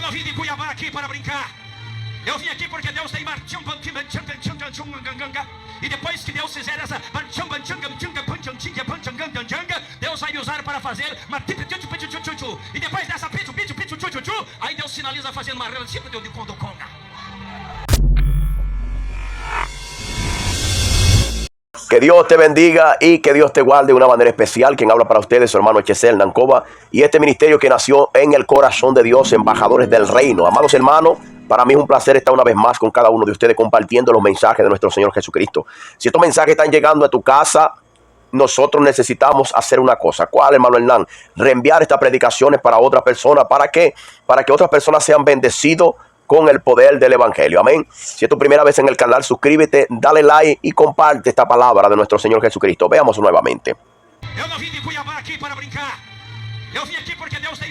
não vim de Cuiabá aqui para brincar. Eu vim aqui porque Deus tem e depois que Deus fizer essa Deus vai me usar para fazer e depois dessa aí Deus finaliza fazendo uma relação de conga. Que Dios te bendiga y que Dios te guarde de una manera especial. Quien habla para ustedes, su hermano Chesel Nancova, y este ministerio que nació en el corazón de Dios, embajadores del reino. Amados hermanos, para mí es un placer estar una vez más con cada uno de ustedes compartiendo los mensajes de nuestro Señor Jesucristo. Si estos mensajes están llegando a tu casa, nosotros necesitamos hacer una cosa. ¿Cuál, hermano Hernán? Reenviar estas predicaciones para otras personas. ¿Para qué? Para que otras personas sean bendecidos con el poder del evangelio. Amén. Si es tu primera vez en el canal, suscríbete, dale like y comparte esta palabra de nuestro Señor Jesucristo. Veamos nuevamente. Eu não vim de Cuiabá aqui para brincar. Eu vim aqui porque Deus tem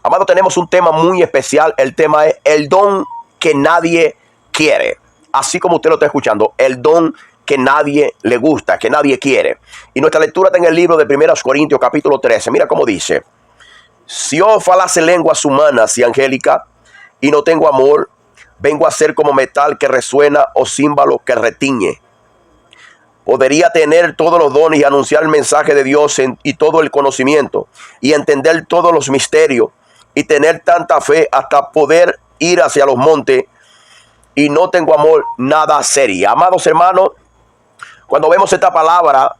Amado, tenemos un tema muy especial. El tema es el don que nadie quiere. Así como usted lo está escuchando, el don que nadie le gusta, que nadie quiere. Y nuestra lectura está en el libro de 1 Corintios capítulo 13. Mira cómo dice: si yo falase lenguas humanas y angélicas y no tengo amor, vengo a ser como metal que resuena o címbalo que retiñe. Podría tener todos los dones y anunciar el mensaje de Dios y todo el conocimiento y entender todos los misterios y tener tanta fe hasta poder ir hacia los montes, y no tengo amor, nada sería. Amados hermanos, cuando vemos esta palabra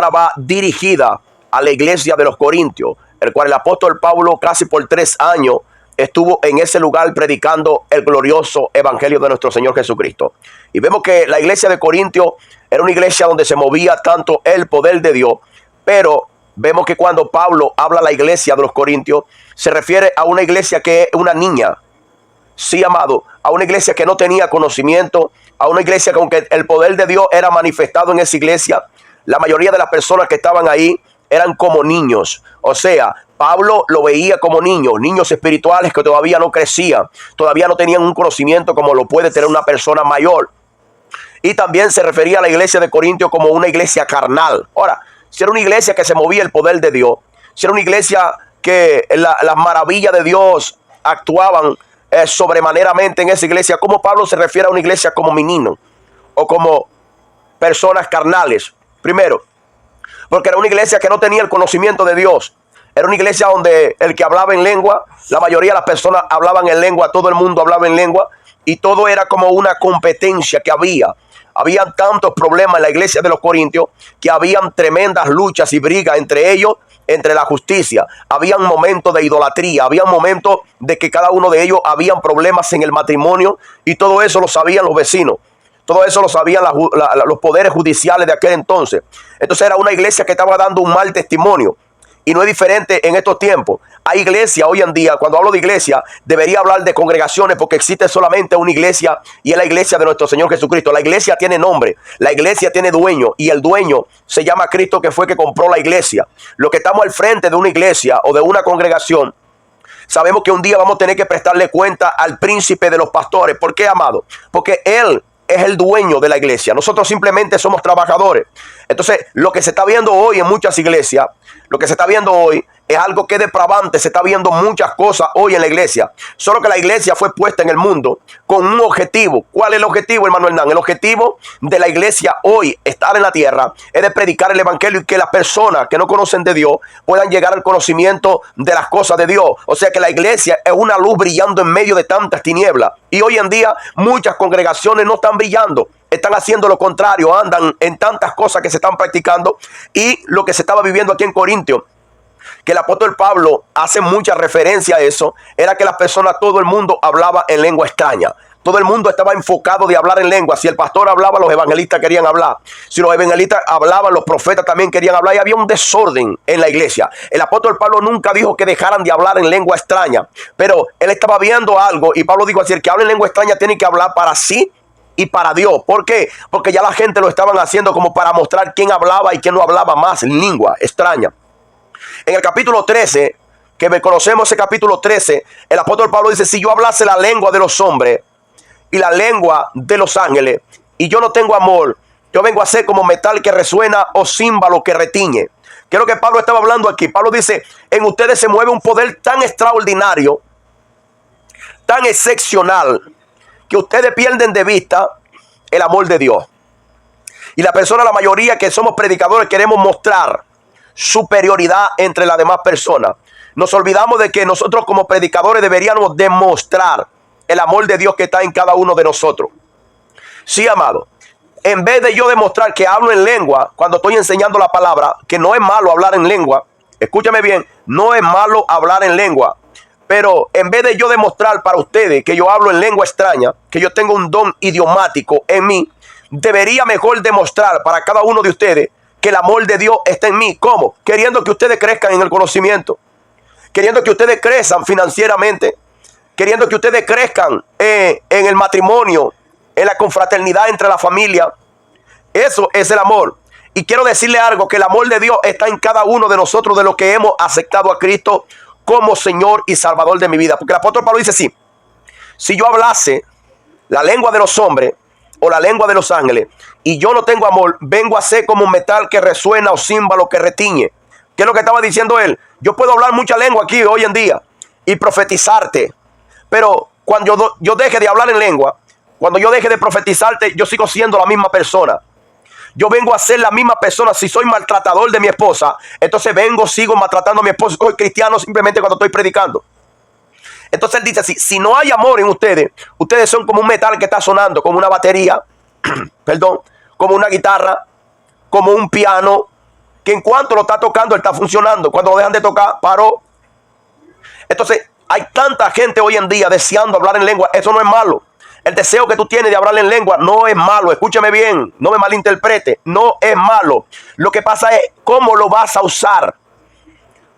va dirigida a la iglesia de los Corintios, el cual el apóstol Pablo casi por 3 años estuvo en ese lugar predicando el glorioso evangelio de nuestro Señor Jesucristo. Y vemos que la iglesia de Corintios era una iglesia donde se movía tanto el poder de Dios, pero vemos que cuando Pablo habla a la iglesia de los Corintios, se refiere a una iglesia que es una niña. Sí, amado, a una iglesia que no tenía conocimiento, a una iglesia con que el poder de Dios era manifestado en esa iglesia. La mayoría de las personas que estaban ahí eran como niños. O sea, Pablo lo veía como niños espirituales que todavía no crecían, todavía no tenían un conocimiento como lo puede tener una persona mayor. Y también se refería a la iglesia de Corintios como una iglesia carnal. Ahora, si era una iglesia que se movía el poder de Dios, si era una iglesia que las maravillas de Dios actuaban sobremaneramente en esa iglesia, ¿cómo Pablo se refiere a una iglesia como menino o como personas carnales? Primero, porque era una iglesia que no tenía el conocimiento de Dios. Era una iglesia donde el que hablaba en lengua, la mayoría de las personas hablaban en lengua, todo el mundo hablaba en lengua, y todo era como una competencia que había. Habían tantos problemas en la iglesia de los Corintios que habían tremendas luchas y brigas entre ellos, entre la justicia. Habían momentos de idolatría, habían momentos de que cada uno de ellos habían problemas en el matrimonio, y todo eso lo sabían los vecinos. Todo eso lo sabían los poderes judiciales de aquel entonces. Entonces era una iglesia que estaba dando un mal testimonio. Y no es diferente en estos tiempos. Hay iglesias hoy en día, cuando hablo de iglesia, debería hablar de congregaciones, porque existe solamente una iglesia, y es la iglesia de nuestro Señor Jesucristo. La iglesia tiene nombre, la iglesia tiene dueño, y el dueño se llama Cristo, que fue que compró la iglesia. Los que estamos al frente de una iglesia o de una congregación, sabemos que un día vamos a tener que prestarle cuenta al príncipe de los pastores. ¿Por qué, amado? Porque él es el dueño de la iglesia. Nosotros simplemente somos trabajadores. Entonces, lo que se está viendo hoy en muchas iglesias, lo que se está viendo hoy es algo que es depravante. Se está viendo muchas cosas hoy en la iglesia. Solo que la iglesia fue puesta en el mundo con un objetivo. ¿Cuál es el objetivo, hermano Hernán? El objetivo de la iglesia hoy, estar en la tierra, es de predicar el evangelio y que las personas que no conocen de Dios puedan llegar al conocimiento de las cosas de Dios. O sea que la iglesia es una luz brillando en medio de tantas tinieblas. Y hoy en día muchas congregaciones no están brillando. Están haciendo lo contrario, andan en tantas cosas que se están practicando. Y lo que se estaba viviendo aquí en Corintios, que el apóstol Pablo hace mucha referencia a eso, era que las personas, todo el mundo hablaba en lengua extraña. Todo el mundo estaba enfocado de hablar en lengua. Si el pastor hablaba, los evangelistas querían hablar. Si los evangelistas hablaban, los profetas también querían hablar. Y había un desorden en la iglesia. El apóstol Pablo nunca dijo que dejaran de hablar en lengua extraña, pero él estaba viendo algo, y Pablo dijo así: el que habla en lengua extraña tiene que hablar para sí y para Dios. ¿Por qué? Porque ya la gente lo estaban haciendo como para mostrar quién hablaba y quién no hablaba más lengua extraña. En el capítulo 13, que conocemos ese capítulo 13, el apóstol Pablo dice: si yo hablase la lengua de los hombres y la lengua de los ángeles, y yo no tengo amor, yo vengo a ser como metal que resuena o címbalo que retiñe. ¿Qué es lo que Pablo estaba hablando aquí? Pablo dice, en ustedes se mueve un poder tan extraordinario, tan excepcional, que ustedes pierden de vista el amor de Dios. Y la mayoría que somos predicadores, queremos mostrar superioridad entre las demás personas. Nos olvidamos de que nosotros como predicadores deberíamos demostrar el amor de Dios que está en cada uno de nosotros. Sí, amado. En vez de yo demostrar que hablo en lengua cuando estoy enseñando la palabra, que no es malo hablar en lengua, escúchame bien, no es malo hablar en lengua, pero en vez de yo demostrar para ustedes que yo hablo en lengua extraña, que yo tengo un don idiomático en mí, debería mejor demostrar para cada uno de ustedes que el amor de Dios está en mí. ¿Cómo? Queriendo que ustedes crezcan en el conocimiento, queriendo que ustedes crezcan financieramente, queriendo que ustedes crezcan en el matrimonio, en la confraternidad entre la familia. Eso es el amor. Y quiero decirle algo, que el amor de Dios está en cada uno de nosotros, de los que hemos aceptado a Cristo como Señor y Salvador de mi vida. Porque el apóstol Pablo dice así: si yo hablase la lengua de los hombres o la lengua de los ángeles y yo no tengo amor, vengo a ser como un metal que resuena o címbalo que retiñe. ¿Qué es lo que estaba diciendo él? Yo puedo hablar mucha lengua aquí hoy en día y profetizarte, pero cuando yo deje de hablar en lengua, cuando yo deje de profetizarte, yo sigo siendo la misma persona. Yo vengo a ser la misma persona. Si soy maltratador de mi esposa, entonces sigo maltratando a mi esposa. Soy cristiano simplemente cuando estoy predicando. Entonces él dice así: si no hay amor en ustedes, ustedes son como un metal que está sonando, como una batería, perdón, como una guitarra, como un piano, que en cuanto lo está tocando, él está funcionando. Cuando lo dejan de tocar, paró. Entonces hay tanta gente hoy en día deseando hablar en lengua. Eso no es malo. El deseo que tú tienes de hablar en lengua no es malo. Escúchame bien, no me malinterprete. No es malo. Lo que pasa es cómo lo vas a usar.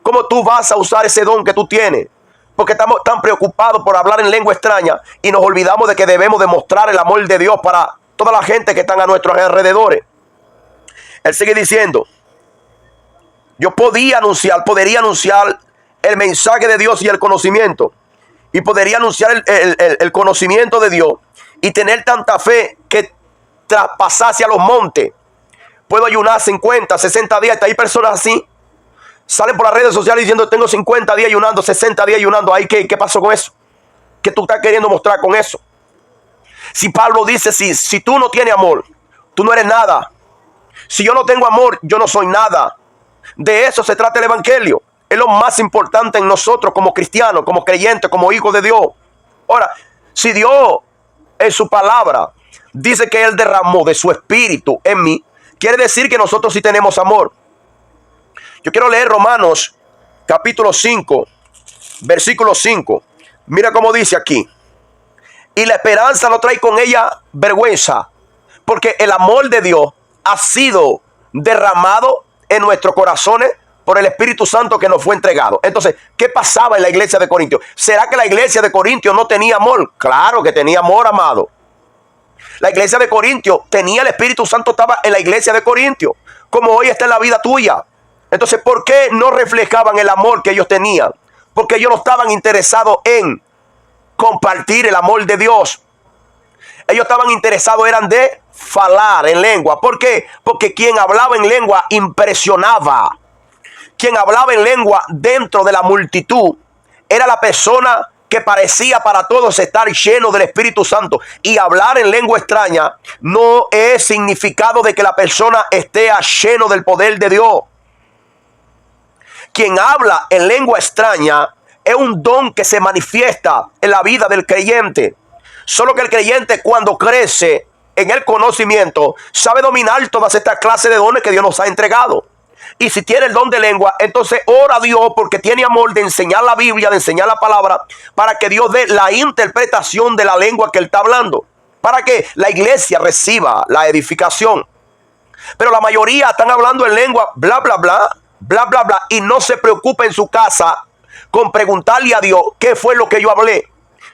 Cómo tú vas a usar ese don que tú tienes. Porque estamos tan preocupados por hablar en lengua extraña y nos olvidamos de que debemos demostrar el amor de Dios para toda la gente que están a nuestros alrededores. Él sigue diciendo: yo podría anunciar el mensaje de Dios y el conocimiento. Y podría anunciar el conocimiento de Dios y tener tanta fe que traspasase a los montes. Puedo ayunar 50, 60 días. Hay personas así. Salen por las redes sociales diciendo: tengo 50 días ayunando, 60 días ayunando. Ay, ¿qué pasó con eso? ¿Qué tú estás queriendo mostrar con eso? Si Pablo dice, si tú no tienes amor, tú no eres nada. Si yo no tengo amor, yo no soy nada. De eso se trata el evangelio. Es lo más importante en nosotros como cristianos, como creyentes, como hijos de Dios. Ahora, si Dios en su palabra dice que Él derramó de su espíritu en mí, quiere decir que nosotros sí tenemos amor. Yo quiero leer Romanos capítulo 5, versículo 5. Mira cómo dice aquí: y la esperanza no trae con ella vergüenza, porque el amor de Dios ha sido derramado en nuestros corazones por el Espíritu Santo que nos fue entregado. Entonces, ¿qué pasaba en la iglesia de Corintios? ¿Será que la iglesia de Corintios no tenía amor? Claro que tenía amor, amado. La iglesia de Corintios tenía el Espíritu Santo, estaba en la iglesia de Corintios, como hoy está en la vida tuya. Entonces, ¿por qué no reflejaban el amor que ellos tenían? Porque ellos no estaban interesados en compartir el amor de Dios. Ellos estaban interesados, eran de falar en lengua. ¿Por qué? Porque quien hablaba en lengua impresionaba. Quien hablaba en lengua dentro de la multitud era la persona que parecía para todos estar lleno del Espíritu Santo. Y hablar en lengua extraña no es significado de que la persona esté lleno del poder de Dios. Quien habla en lengua extraña es un don que se manifiesta en la vida del creyente. Solo que el creyente, cuando crece en el conocimiento, sabe dominar todas estas clases de dones que Dios nos ha entregado. Y si tiene el don de lengua, entonces ora a Dios, porque tiene amor de enseñar la Biblia, de enseñar la palabra, para que Dios dé la interpretación de la lengua que él está hablando, para que la iglesia reciba la edificación. Pero la mayoría están hablando en lengua, bla, bla, bla, bla, bla, bla, y no se preocupa en su casa con preguntarle a Dios qué fue lo que yo hablé.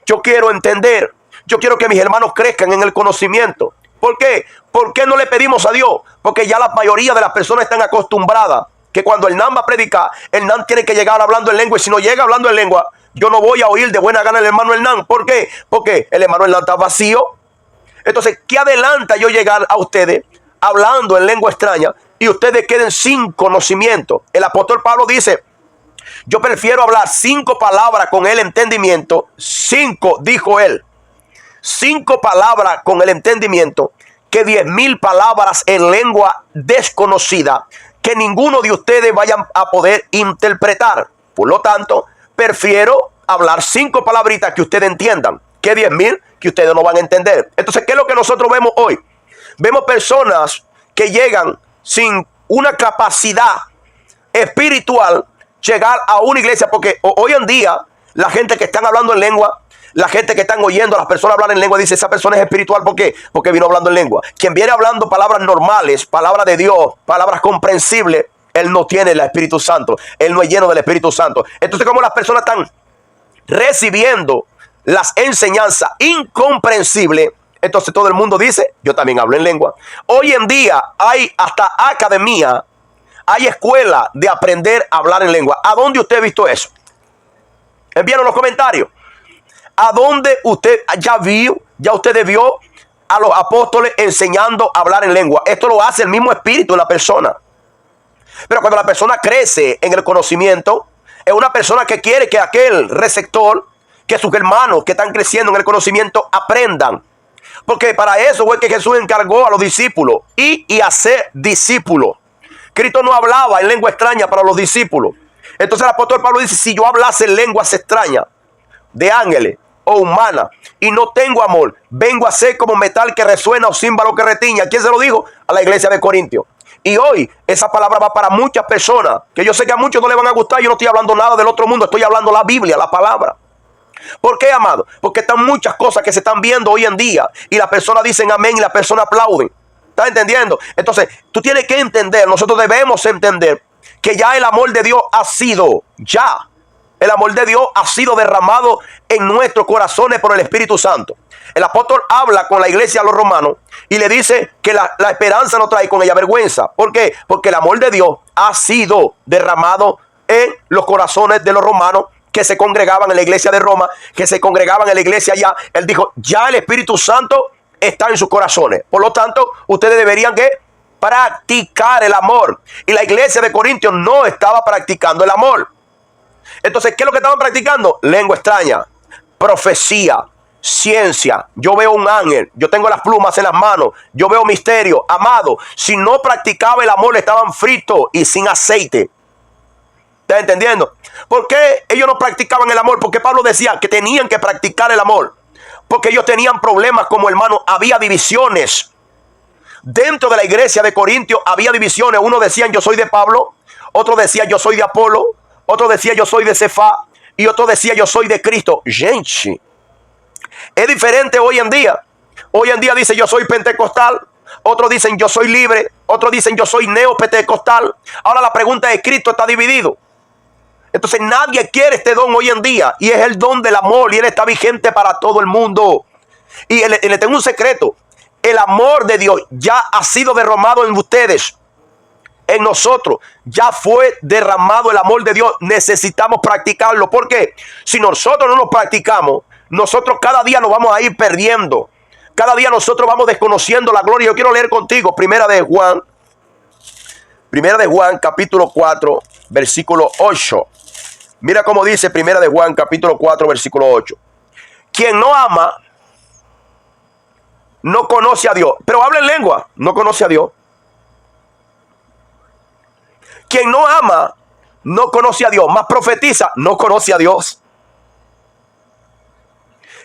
Yo quiero entender, yo quiero que mis hermanos crezcan en el conocimiento. ¿Por qué? ¿Por qué no le pedimos a Dios? Porque ya la mayoría de las personas están acostumbradas que cuando el NAN va a predicar, el NAN tiene que llegar hablando en lengua. Y si no llega hablando en lengua, yo no voy a oír de buena gana el hermano Hernán. ¿Por qué? Porque el hermano Hernán está vacío. Entonces, ¿qué adelanta yo llegar a ustedes hablando en lengua extraña y ustedes queden sin conocimiento. El apóstol Pablo dice: yo prefiero hablar 5 palabras con el entendimiento. 5, dijo él. 5 palabras con el entendimiento que 10,000 palabras en lengua desconocida que ninguno de ustedes vayan a poder interpretar. Por lo tanto, prefiero hablar 5 palabritas que ustedes entiendan que 10,000 que ustedes no van a entender. Entonces, ¿qué es lo que nosotros vemos hoy? Vemos personas que llegan sin una capacidad espiritual llegar a una iglesia, porque hoy en día la gente que están hablando en lengua, la gente que están oyendo a las personas hablar en lengua, dice: esa persona es espiritual. ¿Por qué? Porque vino hablando en lengua. Quien viene hablando palabras normales, palabras de Dios, palabras comprensibles, él no tiene el Espíritu Santo, él no es lleno del Espíritu Santo. Entonces, como las personas están recibiendo las enseñanzas incomprensibles, entonces todo el mundo dice: yo también hablo en lengua. Hoy en día hay hasta academia, hay escuela de aprender a hablar en lengua. ¿A dónde usted ha visto eso? Envíanos los comentarios. ¿A dónde usted ya usted vio a los apóstoles enseñando a hablar en lengua? Esto lo hace el mismo espíritu de la persona. Pero cuando la persona crece en el conocimiento, es una persona que quiere que aquel receptor, que sus hermanos que están creciendo en el conocimiento aprendan. Porque para eso fue que Jesús encargó a los discípulos y hacer discípulos. Cristo no hablaba en lengua extraña para los discípulos. Entonces el apóstol Pablo dice: si yo hablase en lenguas extrañas de ángeles o humanas y no tengo amor, vengo a ser como metal que resuena o címbalo que retiña. ¿Quién se lo dijo? A la iglesia de Corintios. Y hoy esa palabra va para muchas personas, que yo sé que a muchos no les van a gustar. Yo no estoy hablando nada del otro mundo, estoy hablando la Biblia, la palabra. ¿Por qué, amado? Porque están muchas cosas que se están viendo hoy en día y las personas dicen amén y las personas aplauden. ¿Estás entendiendo? Entonces, tú tienes que entender, nosotros debemos entender que ya el amor de Dios ha sido, el amor de Dios ha sido derramado en nuestros corazones por el Espíritu Santo. El apóstol habla con la iglesia a los romanos y le dice que la esperanza no trae con ella vergüenza. ¿Por qué? Porque el amor de Dios ha sido derramado en los corazones de los romanos que se congregaban en la iglesia de Roma, que se congregaban en la iglesia allá. Él dijo: ya el Espíritu Santo está en sus corazones. Por lo tanto, ustedes deberían que practicar el amor. Y la iglesia de Corintios no estaba practicando el amor. Entonces, ¿qué es lo que estaban practicando? Lengua extraña, profecía, ciencia. Yo veo un ángel, yo tengo las plumas en las manos, yo veo misterio. Amado, si no practicaba el amor, estaban fritos y sin aceite. ¿Estás entendiendo? ¿Por qué ellos no practicaban el amor? Porque Pablo decía que tenían que practicar el amor. Porque ellos tenían problemas como hermanos. Había divisiones. Dentro de la iglesia de Corintios había divisiones. Uno decían: yo soy de Pablo. Otro decía: yo soy de Apolo. Otro decía: yo soy de Cefá. Y otro decía: yo soy de Cristo. Gente, es diferente hoy en día. Hoy en día dice: yo soy pentecostal. Otros dicen: yo soy libre. Otros dicen: yo soy neopentecostal. Ahora la pregunta es: Cristo está dividido. Entonces nadie quiere este don hoy en día. Y es el don del amor. Y él está vigente para todo el mundo. Y le tengo un secreto. El amor de Dios ya ha sido derramado en ustedes. En nosotros ya fue derramado el amor de Dios. Necesitamos practicarlo. ¿Por qué? Si nosotros no nos practicamos, nosotros cada día nos vamos a ir perdiendo. Cada día nosotros vamos desconociendo la gloria. Yo quiero leer contigo Primera de Juan capítulo 4 versículo 8. Mira cómo dice Primera de Juan capítulo 4 versículo 8. Quien no ama no conoce a Dios. Pero habla en lengua, no conoce a Dios. Quien no ama no conoce a Dios. Más profetiza, no conoce a Dios.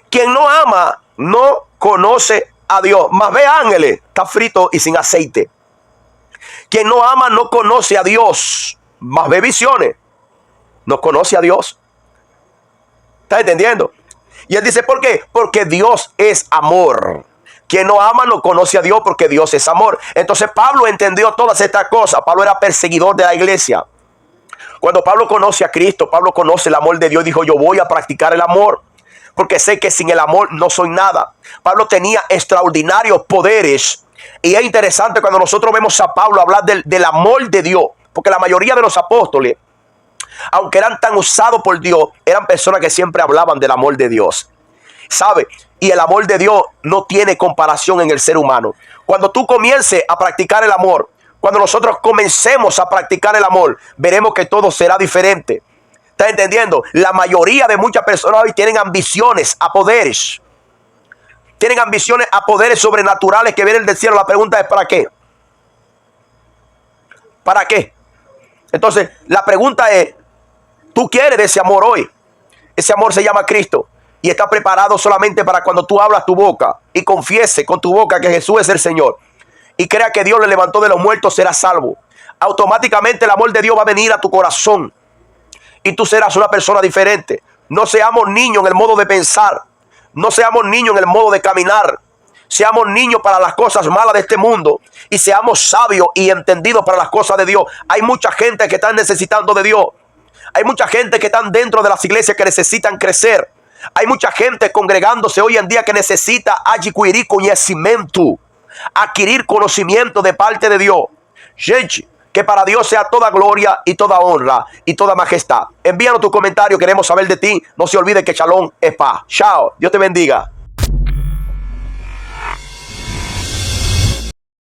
Quien no ama no conoce a Dios. Más ve ángeles, está frito y sin aceite. Quien no ama no conoce a Dios. Más ve visiones, no conoce a Dios. ¿Estás entendiendo? Y él dice: ¿por qué? Porque Dios es amor. Quien no ama no conoce a Dios, porque Dios es amor. Entonces Pablo entendió todas estas cosas. Pablo era perseguidor de la iglesia. Cuando Pablo conoce a Cristo, Pablo conoce el amor de Dios. Dijo: yo voy a practicar el amor, porque sé que sin el amor no soy nada. Pablo tenía extraordinarios poderes. Y es interesante cuando nosotros vemos a Pablo hablar del amor de Dios. Porque la mayoría de los apóstoles, aunque eran tan usados por Dios, eran personas que siempre hablaban del amor de Dios. ¿Sabe? Y el amor de Dios no tiene comparación en el ser humano. Cuando tú comiences a practicar el amor, Cuando nosotros comencemos a practicar el amor, veremos que todo será diferente. ¿Estás entendiendo? La mayoría de muchas personas hoy tienen ambiciones a poderes. Tienen ambiciones a poderes sobrenaturales que vienen del cielo. La pregunta es ¿para qué? ¿Para qué? Entonces, la pregunta es, ¿tú quieres de ese amor hoy? Ese amor se llama Cristo y está preparado solamente para cuando tú hablas tu boca y confiese con tu boca que Jesús es el Señor y crea que Dios le levantó de los muertos, serás salvo. Automáticamente el amor de Dios va a venir a tu corazón y tú serás una persona diferente. No seamos niños en el modo de pensar. No seamos niños en el modo de caminar. Seamos niños para las cosas malas de este mundo y seamos sabios y entendidos para las cosas de Dios. Hay mucha gente que está necesitando de Dios. Hay mucha gente que están dentro de las iglesias que necesitan crecer. Hay mucha gente congregándose hoy en día que necesita adquirir conocimiento, adquirir conocimiento de parte de Dios. Gente, que para Dios sea toda gloria y toda honra y toda majestad. Envíanos tu comentario, queremos saber de ti. No se olvide que Shalom es paz. Chao, Dios te bendiga.